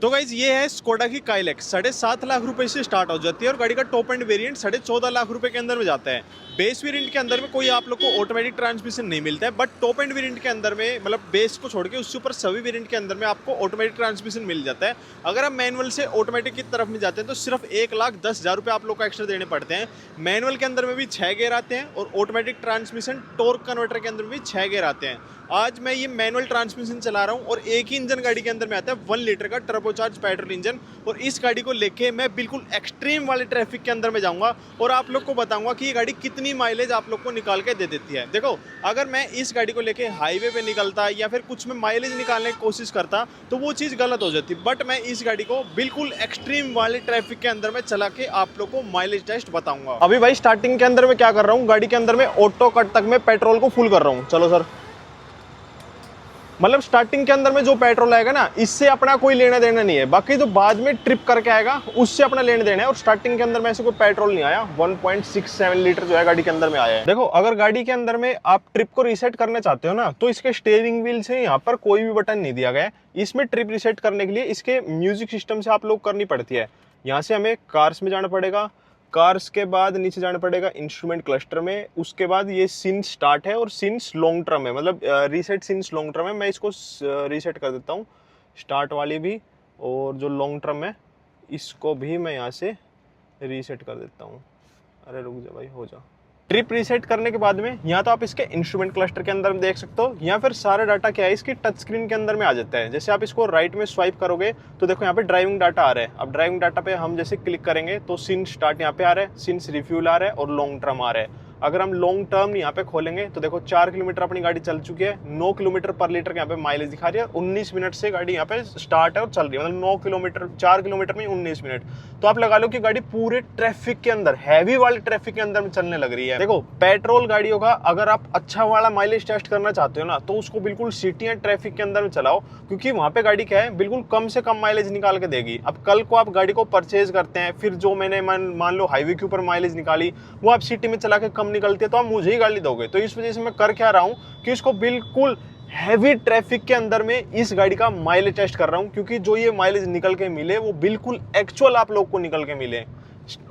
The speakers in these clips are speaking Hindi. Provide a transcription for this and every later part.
तो गाइज ये है स्कोडा की काइलैक। 7.5 लाख रुपए से स्टार्ट हो जाती है और गाड़ी का टॉप एंड वेरिएंट 14.5 लाख रुपए के अंदर में जाता है। बेस वेरिएंट के अंदर में कोई आप लोग को ऑटोमेटिक ट्रांसमिशन नहीं मिलता है, बट टॉप एंड वेरिएंट के अंदर में मतलब बेस को छोड़ के उसके ऊपर सभी वेरिएंट के अंदर में आपको ऑटोमेटिक ट्रांसमिशन मिल जाता है। अगर आप मैनुअल से ऑटोमेटिक की तरफ में जाते हैं तो सिर्फ 1,10,000 रुपये आप लोग को एक्स्ट्रा देने पड़ते हैं। मैनुअल के अंदर में भी 6 गेयर आते हैं और ऑटोमेटिक ट्रांसमिशन टॉर्क कन्वर्टर के अंदर में भी 6 गेयर आते हैं। आज मैं ये मैनुअल ट्रांसमिशन चला रहा हूँ और एक ही इंजन गाड़ी के अंदर में आता है 1 लीटर का टर्बोचार्ज पेट्रोल इंजन। और इस गाड़ी को लेके मैं बिल्कुल एक्सट्रीम वाले ट्रैफिक के अंदर में जाऊंगा और आप लोग को बताऊंगा कि ये गाड़ी कितनी माइलेज आप लोग को निकाल के दे देती है। देखो, अगर मैं इस गाड़ी को लेके हाईवे पे निकलता या फिर कुछ में माइलेज निकालने की कोशिश करता तो वो चीज़ गलत हो जाती, बट मैं इस गाड़ी को बिल्कुल एक्सट्रीम वाले ट्रैफिक के अंदर में चला के आप लोग को माइलेज टेस्ट बताऊंगा। अभी भाई स्टार्टिंग के अंदर में क्या कर रहा हूँ, गाड़ी के अंदर में ऑटो कट तक में पेट्रोल को फुल कर रहा हूँ। चलो सर, मतलब स्टार्टिंग के अंदर में जो पेट्रोल आएगा ना, इससे अपना कोई लेना देना नहीं है, बाकी तो बाद में ट्रिप करके आएगा उससे अपना लेना देना है। और स्टार्टिंग के अंदर में ऐसे कोई पेट्रोल नहीं आया। 1.67 लीटर जो है गाड़ी के अंदर में आया है। देखो, अगर गाड़ी के अंदर में आप ट्रिप को रीसेट करना चाहते हो ना, तो इसके स्टीयरिंग व्हील से यहाँ पर कोई भी बटन नहीं दिया गया है। इसमें ट्रिप रीसेट करने के लिए इसके म्यूजिक सिस्टम से आप लोग करनी पड़ती है। यहाँ से हमें कार्स में जाना पड़ेगा, कार्स के बाद नीचे जाना पड़ेगा इंस्ट्रूमेंट क्लस्टर में, उसके बाद ये सिंस स्टार्ट है और सिंस लॉन्ग टर्म है, मतलब रीसेट सिंस लॉन्ग टर्म है। मैं इसको रीसेट कर देता हूँ, स्टार्ट वाली भी, और जो लॉन्ग टर्म है इसको भी मैं यहाँ से रीसेट कर देता हूँ। अरे रुक जा भाई, हो जा। ट्रिप रीसेट करने के बाद में यहाँ तो आप इसके इंस्ट्रूमेंट क्लस्टर के अंदर में देख सकते हो, या फिर सारा डाटा क्या है इसकी टच स्क्रीन के अंदर में आ जाता है। जैसे आप इसको राइट में स्वाइप करोगे तो देखो यहाँ पे ड्राइविंग डाटा आ रहा है। अब ड्राइविंग डाटा पे हम जैसे क्लिक करेंगे तो सिन स्टार्ट यहाँ पे आ रहा है, सिंस रिफ्यूल आ रहा है और लॉन्ग टर्म आ रहा है। अगर हम लॉन्ग टर्म यहाँ पे खोलेंगे तो देखो 4 किलोमीटर अपनी गाड़ी चल चुकी है, 9 किलोमीटर पर लीटर यहाँ पे माइलेज दिखा रही है। 19 मिनट से गाड़ी यहाँ पे स्टार्ट है और चल रही है, मतलब 9 किलोमीटर 4 किलोमीटर में 19 मिनट। तो आप लगा लो कि गाड़ी पूरे ट्रैफिक के अंदर, हैवी वाले ट्रैफिक के अंदर में चलने लग रही है। देखो, पेट्रोल गाड़ियों का अगर आप अच्छा वाला माइलेज टेस्ट करना चाहते हो ना, तो उसको बिल्कुल सिटी या ट्रैफिक के अंदर में चलाओ, क्योंकि वहां पे गाड़ी क्या है, बिल्कुल कम से कम माइलेज निकाल के देगी। अब कल को आप गाड़ी को परचेज करते हैं, फिर जो मैंने मान लो हाईवे के ऊपर माइलेज निकाली, वो आप सिटी में चला के कम निकलती है तो आप मुझे ही गाड़ी दोगे। तो इस वजह से मैं कर क्या रहा हूँ कि इसको बिल्कुल हैवी ट्रैफिक के अंदर में इस गाड़ी का माइलेज टेस्ट कर रहा हूँ, क्योंकि जो ये माइलेज निकल के मिले वो बिल्कुल एक्चुअल आप लोग को निकल के मिले।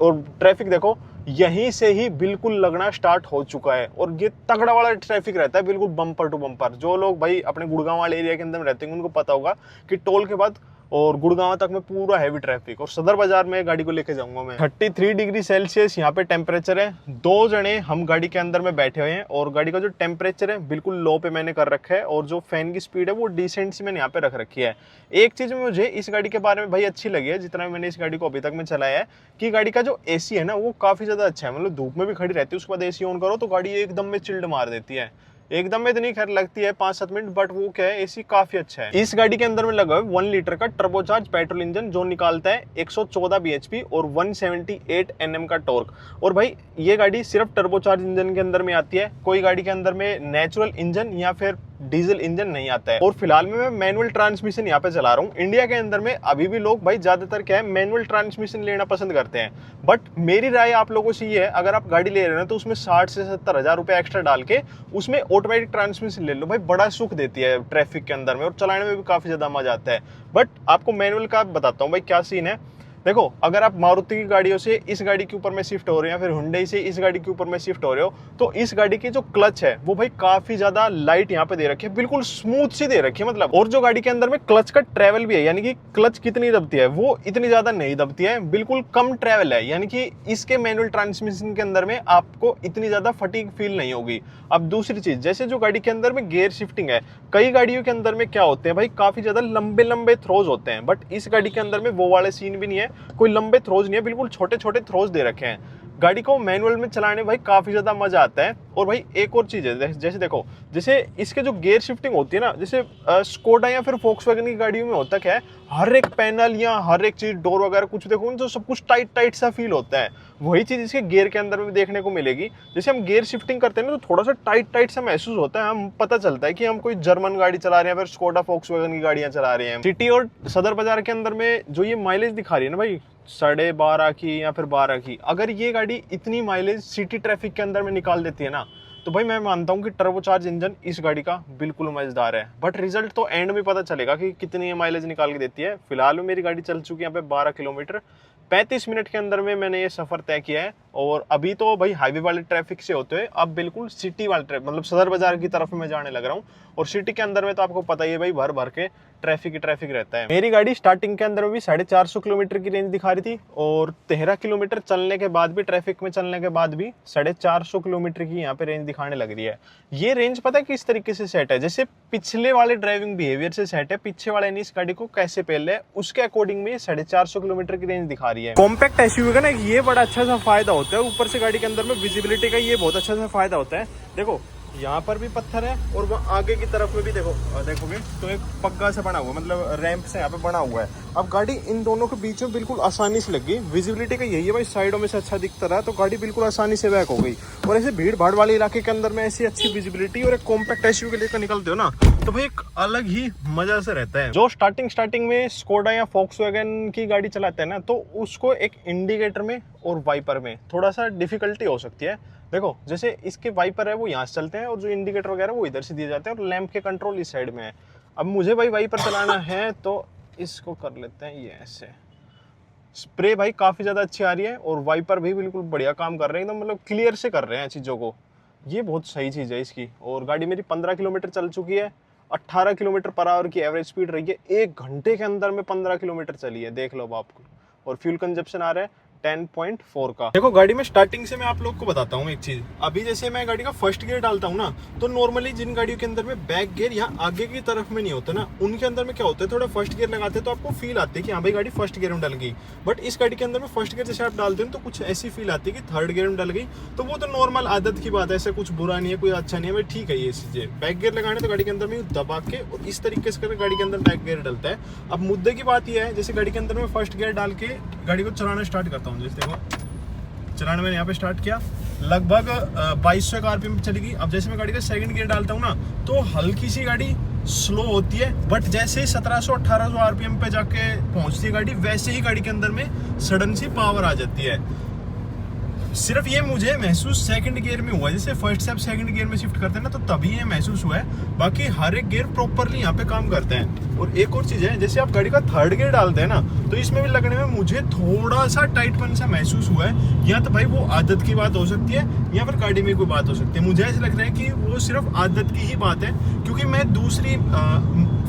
और ट्रैफिक देखो, यहीं से ही बिल्कुल लगना स्टार्ट हो चुका है और ये तगड़ा वाला ट्रैफिक रहता है, बिल्कुल बम्पर टू बम्पर। जो लोग भाई अपने गुड़गांव वाले एरिया के अंदर में रहते हैं उनको पता होगा कि टोल के बाद और गुड़गांव तक में पूरा हैवी ट्रैफिक। और सदर बाजार में गाड़ी को लेके जाऊंगा मैं। 33 डिग्री सेल्सियस यहाँ पे टेम्परेचर है। 2 जने हम गाड़ी के अंदर में बैठे हुए हैं और गाड़ी का जो टेम्परेचर है बिल्कुल लो पे मैंने कर रखा है और जो फैन की स्पीड है वो डिसेंट सी मैंने यहाँ पे रख रखी है। एक चीज मुझे इस गाड़ी के बारे में भाई अच्छी लगी है, जितना मैंने इस गाड़ी को अभी तक में चलाया है, कि गाड़ी का जो एसी है ना वो काफी ज्यादा अच्छा है। मतलब धूप में भी खड़ी रहती है, उसके बाद एसी ऑन करो तो गाड़ी एकदम में चिल्ड मार देती है। एकदम में इतनी खैर लगती है 5-7 मिनट, बट वो क्या है, एसी काफी अच्छा है। इस गाड़ी के अंदर में लगा है 1 लीटर का टर्बोचार्ज पेट्रोल इंजन, जो निकालता है 114 bhp और 178 Nm का टॉर्क। और भाई ये गाड़ी सिर्फ टर्बोचार्ज इंजन के अंदर में आती है, कोई गाड़ी के अंदर में नेचुरल इंजन या फिर डीजल इंजन नहीं आता है। और फिलहाल में मैं मैनुअल ट्रांसमिशन यहाँ पे चला रहा हूँ। इंडिया के अंदर में अभी भी लोग भाई ज्यादातर क्या है, मैनुअल ट्रांसमिशन लेना पसंद करते हैं, बट मेरी राय आप लोगों से ये है, अगर आप गाड़ी ले रहे हो तो उसमें 60 से 70 हजार रुपए एक्स्ट्रा डाल के उसमें ऑटोमेटिक ट्रांसमिशन ले लो। भाई बड़ा सुख देती है ट्रैफिक के अंदर में और चलाने में भी काफी ज्यादा मजा आता है। बट आपको मैनुअल का बताता हूँ भाई क्या सीन है। देखो, अगर आप मारुति की गाड़ियों से इस गाड़ी के ऊपर में शिफ्ट हो रहे हो या फिर हुंडई से इस गाड़ी के ऊपर में शिफ्ट हो रहे हो, तो इस गाड़ी की जो क्लच है वो भाई काफी ज्यादा लाइट यहाँ पे दे रखी है, बिल्कुल स्मूथ सी दे रखी है मतलब। और जो गाड़ी के अंदर में क्लच का ट्रेवल भी है, यानी कि क्लच कितनी दबती है वो इतनी ज्यादा नहीं दबती है, बिल्कुल कम ट्रेवल है, यानी कि इसके मैनुअल ट्रांसमिशन के अंदर में आपको इतनी ज्यादा फटीग फील नहीं होगी। अब दूसरी चीज, जैसे जो गाड़ी के अंदर में गियर शिफ्टिंग है, कई गाड़ियों के अंदर में क्या होते हैं भाई, काफी ज्यादा लंबे लंबे थ्रोज होते हैं, बट इस गाड़ी के अंदर में वो वाले सीन भी नहीं है, कोई लंबे थ्रोज नहीं है, बिल्कुल छोटे छोटे थ्रोज दे रखे हैं। गाड़ी को मैनुअल में चलाने भाई काफी ज्यादा मजा आता है। और भाई एक और चीज है, जैसे देखो, जैसे इसके जो गियर शिफ्टिंग होती है ना, जैसे स्कोडा या फिर फोक्सवैगन की गाड़ियों में होता क्या है, हर एक पैनल या हर एक चीज, डोर वगैरह कुछ देखो तो सब कुछ टाइट टाइट सा फील होता है। वही चीज इसके गियर के अंदर में देखने को मिलेगी। जैसे हम गियर शिफ्टिंग करते हैं ना, तो थोड़ा सा टाइट टाइट सा महसूस होता है, हम पता चलता है कि हम कोई जर्मन गाड़ी चला रहे हैं, फिर स्कोडा फोक्सवैगन की गाड़ियां चला रहे हैं। सिटी और सदर बाजार के अंदर में जो ये माइलेज दिखा रही है ना भाई, 12.5 की या फिर 12 की, अगर ये गाड़ी इतनी माइलेज सिटी ट्रैफिक के अंदर में निकाल देती है ना, तो भाई मैं मानता हूँ कि टर्बोचार्ज इंजन इस गाड़ी का बिल्कुल मजेदार है, बट रिजल्ट तो एंड में पता चलेगा कि कितनी माइलेज निकाल के देती है। फिलहाल मेरी गाड़ी चल चुकी है यहाँ पे 12 किलोमीटर 35 मिनट के अंदर में मैंने ये सफर तय किया है। और अभी तो भाई हाईवे वाले ट्रैफिक से होते हुए अब बिल्कुल सिटी वाले ट्रैफिक, मतलब सदर बाजार की तरफ मैं जाने लग रहा हूँ। और सिटी के अंदर में तो आपको पता ही है भाई, भर भर के ट्रैफिक ही ट्रैफिक रहता है। मेरी गाड़ी स्टार्टिंग के अंदर में भी 450 किलोमीटर की रेंज दिखा रही थी, और 13 किलोमीटर चलने के बाद भी, ट्रैफिक में चलने के बाद भी 450 किलोमीटर की यहाँ पे रेंज दिखाने लग रही है। ये रेंज पता है किस तरीके से सेट है, जैसे पिछले वाले ड्राइविंग बिहेवियर से सेट है। पीछे वाले ने इस गाड़ी को कैसे पहले है उसके अकॉर्डिंग में 450 किलोमीटर की रेंज दिखा रही है। कॉम्पैक्ट एसयूवी का ना ये बड़ा अच्छा सा फायदा होता है, ऊपर से गाड़ी के अंदर में विजिबिलिटी का ये बहुत अच्छा सा फायदा होता है। देखो यहाँ पर भी पत्थर है, और वहाँ आगे की तरफ में भी देखोगे तो एक पग्गा से बना हुआ, मतलब रैंप से यहाँ पे बना हुआ है। अब गाड़ी इन दोनों के बीच में बिल्कुल आसानी से लग गई। विजिबिलिटी का यही है भाई, साइडों में से अच्छा दिखता रहा तो गाड़ी बिल्कुल आसानी से बैक हो गई। और ऐसे भीड़ भाड़ वाले इलाके के अंदर में ऐसी अच्छी विजिबिलिटी और एक कॉम्पैक्ट एसयूवी के लेकर निकलते हो ना, तो भाई एक अलग ही मजा से रहता है। जो स्टार्टिंग में स्कोडा या फॉक्सवैगन की गाड़ी चलाते हैं ना, तो उसको एक इंडिकेटर में और वाइपर में थोड़ा सा डिफिकल्टी हो सकती है। देखो जैसे इसके वाइपर है वो यहाँ से चलते हैं, और जो इंडिकेटर वगैरह वो इधर से दिए जाते हैं, और लैंप के कंट्रोल इस साइड में है। अब मुझे भाई वाइपर चलाना है तो इसको कर लेते हैं ये ऐसे। स्प्रे भाई काफ़ी ज़्यादा अच्छी आ रही है, और वाइपर भी बिल्कुल बढ़िया काम कर रहे हैं, एकदम मतलब क्लियर से कर रहे हैं चीज़ों को। ये बहुत सही चीज़ है इसकी। और गाड़ी मेरी 15 किलोमीटर चल चुकी है, 18 किलोमीटर पर आवर की एवरेज स्पीड रही है। 1 घंटे के अंदर में 15 किलोमीटर चली है, देख लो अब आपको। और फ्यूल कंजप्शन आ रहा है 10.4 का। देखो गाड़ी में स्टार्टिंग से मैं आप लोग को बताता हूँ एक चीज। अभी जैसे मैं गाड़ी का फर्स्ट गियर डालता हूँ ना, तो नॉर्मली जिन गाड़ियों के अंदर में बैक गियर यहाँ आगे की तरफ में नहीं होता ना, उनके अंदर में क्या होता है, थोड़ा फर्स्ट गियर लगाते हैं तो आपको फील आती है कि हाँ भाई गाड़ी फर्स्ट गियर में डल गई। बट इस गाड़ी के अंदर में फर्स्ट गियर जैसे आप डालते हैं तो कुछ ऐसी फील आती है कि थर्ड गियर में डल गई। तो वो तो नॉर्मल आदत की बात है, ऐसा कुछ बुरा नहीं है, कोई अच्छा नहीं है भाई, ठीक है ये चीजें। बैक गियर लगाने तो गाड़ी के अंदर में दबा के और इस तरीके से गाड़ी के अंदर बैक गियर डलता है। अब मुद्दे की बात यह है, जैसे गाड़ी के अंदर में फर्स्ट गियर डाल के गाड़ी को चलाना स्टार्ट करता हूँ, जैसे देखो चलाना मैंने यहाँ पे स्टार्ट किया, लगभग 2200 का आरपीएम चलेगी। अब जैसे मैं गाड़ी का सेकंड गियर डालता हूँ ना, तो हल्की सी गाड़ी स्लो होती है, बट जैसे ही 1700-1800 आरपीएम पे जाके पहुंचती है गाड़ी, वैसे ही गाड़ी के अंदर में सडन सी पावर आ जाती है। सिर्फ ये मुझे महसूस सेकंड गियर में हुआ, जैसे फर्स्ट से आप सेकंड गियर में शिफ्ट करते हैं ना, तो तभी ये महसूस हुआ है। बाकी हर एक गियर प्रॉपरली यहाँ पे काम करते हैं। और एक और चीज़ है, जैसे आप गाड़ी का थर्ड गियर डालते हैं ना, तो इसमें भी लगने में मुझे थोड़ा सा टाइटपन सा महसूस हुआ है। या तो भाई वो आदत की बात हो सकती है, या फिर गाड़ी में कोई बात हो सकती है। मुझे ऐसा लग रहा है कि वो सिर्फ आदत की ही बात है, क्योंकि मैं दूसरी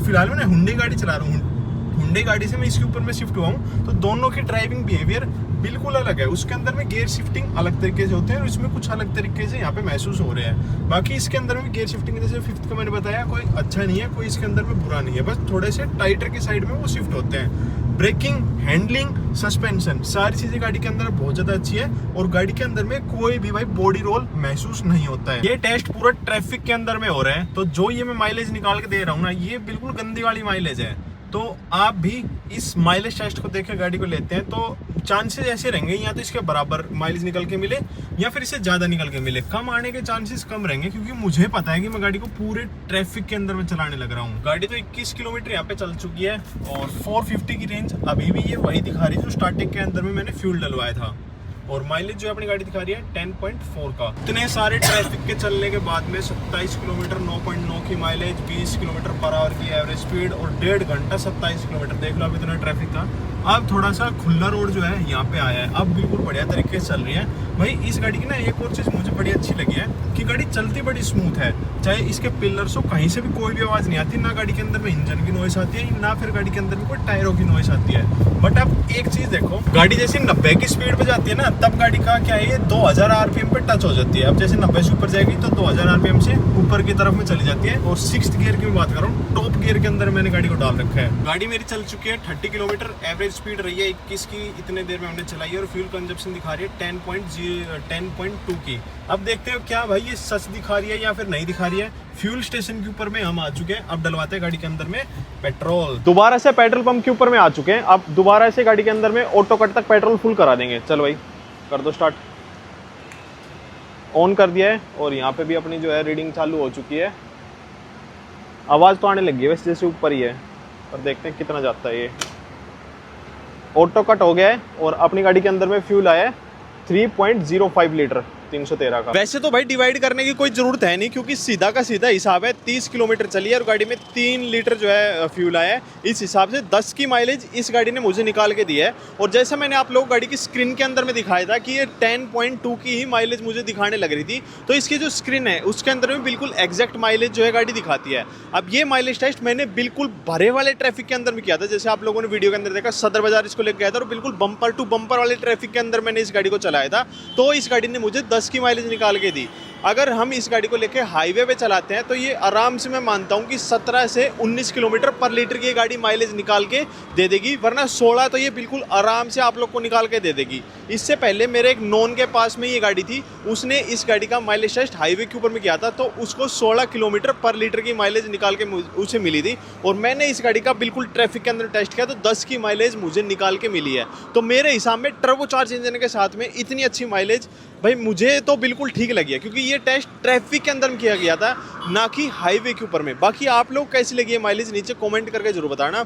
फिलहाल मैं हुंडई गाड़ी चला रहा हूँ। हुंडई गाड़ी से मैं इसके ऊपर में शिफ्ट हुआ हूँ, तो दोनों की ड्राइविंग बिहेवियर बिल्कुल अलग है। उसके अंदर में गियर शिफ्टिंग अलग तरीके से होते हैं, और इसमें कुछ अलग तरीके से यहाँ पे महसूस हो रहे हैं। बाकी इसके अंदर में गियर शिफ्टिंग जैसे फिफ्थ का मैंने बताया, कोई अच्छा नहीं है, कोई इसके अंदर में बुरा नहीं है, बस थोड़े से टाइटर की साइड में वो शिफ्ट होते हैं। ब्रेकिंग, हैंडलिंग, सस्पेंशन, सारी चीजें गाड़ी के अंदर बहुत ज्यादा अच्छी है, और गाड़ी के अंदर में कोई भी भाई बॉडी रोल महसूस नहीं होता है। ये टेस्ट पूरा ट्रैफिक के अंदर में हो रहे हैं, तो जो ये मैं माइलेज निकाल के दे रहा हूँ ना, ये बिल्कुल गंदी वाली माइलेज है। तो आप भी इस माइलेज टेस्ट को देख के गाड़ी को लेते हैं तो चांसेस ऐसे रहेंगे, या तो इसके बराबर माइलेज निकल के मिले, या फिर इससे ज़्यादा निकल के मिले। कम आने के चांसेस कम रहेंगे, क्योंकि मुझे पता है कि मैं गाड़ी को पूरे ट्रैफिक के अंदर में चलाने लग रहा हूँ। गाड़ी तो 21 किलोमीटर यहाँ पे चल चुकी है, और 450 की रेंज अभी भी ये वही दिखा रही है जो स्टार्टिंग के अंदर में मैंने फ्यूल डलवाया था। और माइलेज जो अपनी गाड़ी दिखा रही है 10.4 का। इतने सारे ट्रैफिक के चलने के बाद में 27 किलोमीटर 9.9 की माइलेज, 20 किलोमीटर पर आवर की एवरेज स्पीड, और 1.5 घंटा 27 किलोमीटर। देख लो अब इतना ट्रैफिक था। अब थोड़ा सा खुला रोड जो है यहाँ पे आया है, अब बिल्कुल बढ़िया तरीके से चल रही है। भाई इस गाड़ी की ना एक और चीज़ मुझे बड़ी अच्छी लगी है कि गाड़ी चलती बड़ी स्मूथ है। चाहे इसके पिलर्स हो, कहीं से भी कोई भी आवाज़ नहीं आती, ना गाड़ी के अंदर में इंजन की नॉइस आती है, ना फिर गाड़ी के अंदर में कोई टायरों की नॉइस आती है। बट अब एक चीज़ देखो, गाड़ी जैसे 90 की स्पीड पे जाती है ना, तब गाड़ी का क्या है, 2000 आरपीएम पे टच हो जाती है। अब जैसे 90 से ऊपर जाएगी तो 2000 आरपीएम से ऊपर की तरफ में चली जाती है। और 6th गियर की बात कर रहा हूँ, टॉप गियर के अंदर मैंने गाड़ी को डाल रखा है। गाड़ी मेरी चल चुकी है 30 किलोमीटर, एवरेज स्पीड रही है 21 की, इतने देर में हमने चलाई है। और फ्यूल कंजप्शन दिखा रही है 10.2 की। अब देखते हो क्या भाई ये सच दिखा रही है या फिर नहीं दिखा रही है। फ्यूल स्टेशन के ऊपर में हम आ चुके हैं, अब डलवाते हैं गाड़ी के अंदर में पेट्रोल। दोबारा से पेट्रोल पंप के ऊपर में आ चुके हैं, अब दोबारा से गाड़ी के अंदर में ऑटो कट तक पेट्रोल फुल करा देंगे। चलो भाई कर दो स्टार्ट। ऑन कर दिया है, और यहाँ पे भी अपनी जो है रीडिंग चालू हो चुकी है। आवाज़ तो आने लगी है वैसे, जैसे ऊपर ही है, पर देखते हैं कितना जाता है ये। ऑटो कट हो गया है, और अपनी गाड़ी के अंदर में फ्यूल आया है 3.05 लीटर। 313 का। वैसे तो भाई डिवाइड करने की कोई जरूरत है नहीं, क्योंकि सीधा का सीधा हिसाब है, 30 किलोमीटर चली है और गाड़ी में 3 लीटर जो है फ्यूल आया है, इस हिसाब से 10 की माइलेज इस गाड़ी ने मुझे निकाल के दी है। और जैसा मैंने आप लोगों को गाड़ी की स्क्रीन के अंदर में दिखाया था कि ये 10.2 की ही माइलेज मुझे दिखाने लग रही थी, तो इसकी जो स्क्रीन है उसके अंदर में बिल्कुल एग्जैक्ट माइलेज जो है गाड़ी दिखाती है। अब ये माइलेज टेस्ट मैंने बिल्कुल भरे वाले ट्रैफिक के अंदर में किया था, जैसे आप लोगों ने वीडियो के अंदर देखा, सदर बाजार इसको लेकर गया था और बिल्कुल बम्पर टू बम्पर वाले ट्रैफिक के अंदर मैंने इस गाड़ी को चलाया था, तो इस गाड़ी ने मुझे 10 की माइलेज निकाल के दी। अगर हम इस गाड़ी को लेके हाईवे पे चलाते हैं तो ये आराम से मैं मानता हूँ कि 17 से 19 किलोमीटर पर लीटर की ये गाड़ी माइलेज निकाल के दे देगी, वरना 16 तो ये बिल्कुल आराम से आप लोग को निकाल के दे देगी। इससे पहले मेरे एक नॉन के पास में ये गाड़ी थी, उसने इस गाड़ी का माइलेज टेस्ट हाईवे के ऊपर में किया था, तो उसको 16 किलोमीटर पर लीटर की माइलेज निकाल के उसे मिली थी। और मैंने इस गाड़ी का बिल्कुल ट्रैफिक के अंदर टेस्ट किया तो 10 की माइलेज मुझे निकाल के मिली है। तो मेरे हिसाब में टर्बोचार्ज इंजन के साथ में इतनी अच्छी माइलेज भाई मुझे तो बिल्कुल ठीक लगी है, क्योंकि ये टेस्ट ट्रैफिक के अंदर में किया गया था, ना कि हाईवे के ऊपर में। बाकी आप लोग कैसी लगी है माइलेज नीचे कमेंट करके जरूर बताना।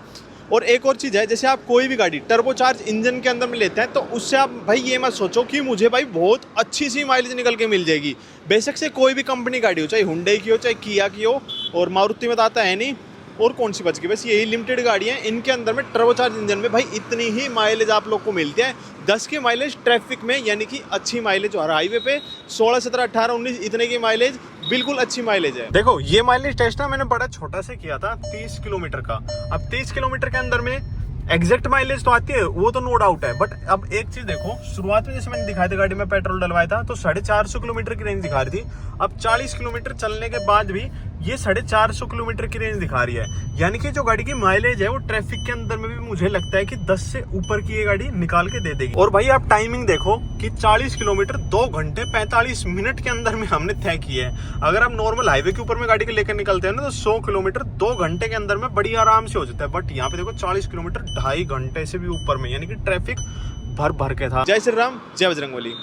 और एक और चीज़ है, जैसे आप कोई भी गाड़ी टर्बोचार्ज इंजन के अंदर में लेते हैं तो उससे आप भाई ये मत सोचो कि मुझे भाई बहुत अच्छी सी माइलेज निकल के मिल जाएगी। बेशक से कोई भी कंपनी गाड़ी हो, चाहे हुंडई की हो चाहे किया की हो, और मारुति में तो आता है नहीं, और कौन सी बच गई, बस यही लिमिटेड गाड़ियाँ, इनके अंदर में टर्बोचार्ज इंजन में भाई इतनी ही माइलेज आप लोग को मिलती है। 10 की माइलेज ट्रैफिक में, यानी कि अच्छी माइलेज, और हाईवे पे 16, 17, 18, 19 इतने की माइलेज बिल्कुल अच्छी माइलेज है। देखो ये माइलेज टेस्ट ना मैंने बड़ा छोटा से किया था, 30 किलोमीटर का। अब 30 किलोमीटर के अंदर में एग्जैक्ट माइलेज तो आती है, वो तो नो डाउट है, बट अब एक चीज देखो, शुरुआत में जैसे मैंने दिखाया था गाड़ी में पेट्रोल डलवाया था तो 450 किलोमीटर की रेंज दिखा रही थी। अब 40 किलोमीटर चलने के बाद भी ये 450 किलोमीटर की रेंज दिखा रही है, यानी कि जो गाड़ी की माइलेज है वो ट्रैफिक के अंदर में भी मुझे लगता है कि 10 से ऊपर की ये गाड़ी निकाल के दे देगी। और भाई आप टाइमिंग देखो कि 40 किलोमीटर 2 घंटे 45 मिनट के अंदर में हमने तय किया है। अगर हम नॉर्मल हाईवे के ऊपर में गाड़ी को लेकर निकलते हैं ना तो 100 किलोमीटर 2 घंटे के अंदर में बड़ी आराम से हो जाता है, बट यहाँ पे देखो 40 किलोमीटर 2.5 घंटे से भी ऊपर में, यानी कि ट्रैफिक भर भर के था। जय श्री राम, जय बजरंगबली।